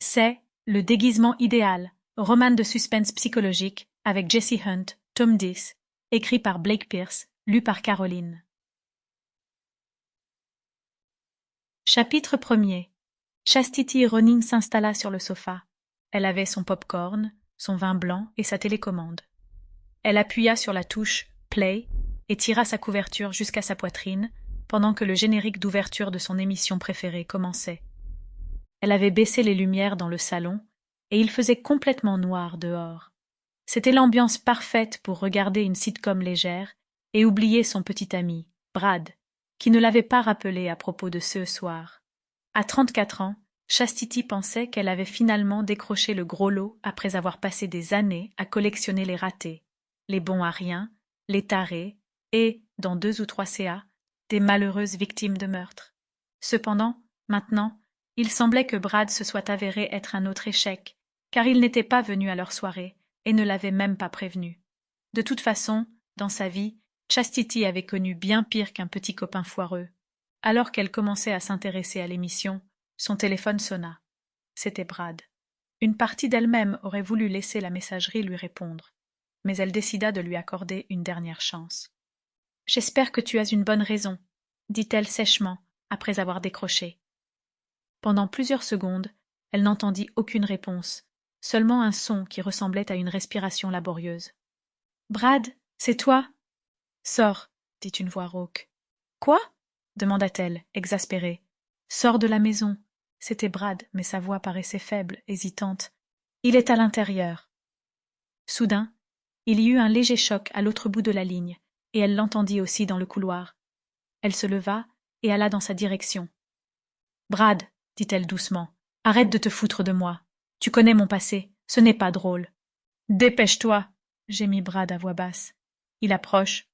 C'est Le déguisement idéal, roman de suspense psychologique avec Jesse Hunt, tome 10, écrit par Blake Pierce, lu par Caroline. Chapitre 1er. Chastity Ronin s'installa sur le sofa. Elle avait son pop-corn, son vin blanc et sa télécommande. Elle appuya sur la touche « Play » et tira sa couverture jusqu'à sa poitrine, pendant que le générique d'ouverture de son émission préférée commençait. Elle avait baissé les lumières dans le salon, et il faisait complètement noir dehors. C'était l'ambiance parfaite pour regarder une sitcom légère et oublier son petit ami, Brad, qui ne l'avait pas rappelé à propos de ce soir. À 34 ans, Chastity pensait qu'elle avait finalement décroché le gros lot après avoir passé des années à collectionner les ratés, les bons à rien, les tarés et, dans 2 ou 3 CA, des malheureuses victimes de meurtre. Cependant, maintenant, il semblait que Brad se soit avéré être un autre échec, car il n'était pas venu à leur soirée et ne l'avait même pas prévenu. De toute façon, dans sa vie, Chastity avait connu bien pire qu'un petit copain foireux. Alors qu'elle commençait à s'intéresser à l'émission, son téléphone sonna. C'était Brad. Une partie d'elle-même aurait voulu laisser la messagerie lui répondre, mais elle décida de lui accorder une dernière chance. « J'espère que tu as une bonne raison, » dit-elle sèchement, après avoir décroché. Pendant plusieurs secondes, elle n'entendit aucune réponse, seulement un son qui ressemblait à une respiration laborieuse. « Brad, c'est toi ?»« Sors, » dit une voix rauque. « Quoi ?» demanda-t-elle, exaspérée. « Sors de la maison. » C'était Brad, mais sa voix paraissait faible, hésitante. « Il est à l'intérieur. » Soudain, il y eut un léger choc à l'autre bout de la ligne, et elle l'entendit aussi dans le couloir. Elle se leva et alla dans sa direction. « Brad, » dit-elle doucement, « arrête de te foutre de moi. Tu connais mon passé, ce n'est pas drôle. »« Dépêche-toi » gémit Brad à voix basse. Il approche.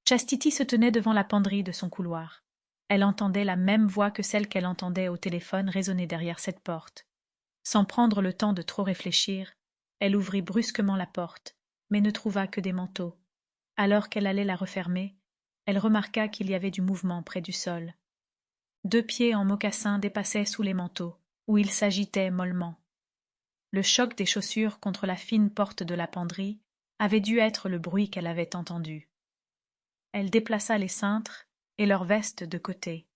Chastity se tenait devant la penderie de son couloir. Elle entendait la même voix que celle qu'elle entendait au téléphone résonner derrière cette porte. Sans prendre le temps de trop réfléchir, elle ouvrit brusquement la porte, mais ne trouva que des manteaux. Alors qu'elle allait la refermer, elle remarqua qu'il y avait du mouvement près du sol. 2 pieds en mocassins dépassaient sous les manteaux, où ils s'agitaient mollement. Le choc des chaussures contre la fine porte de la penderie avait dû être le bruit qu'elle avait entendu. Elle déplaça les cintres et leur veste de côté.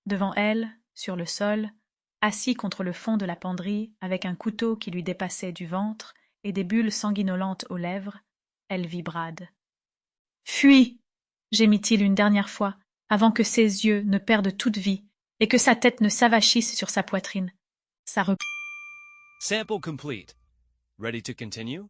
Devant elle, sur le sol, assis contre le fond de la penderie, avec un couteau qui lui dépassait du ventre et des bulles sanguinolentes aux lèvres, elle vit Brad. « Fuis !» gémit-il une dernière fois, avant que ses yeux ne perdent toute vie et que sa tête ne s'avachisse sur sa poitrine. Sample complete. Ready to continue?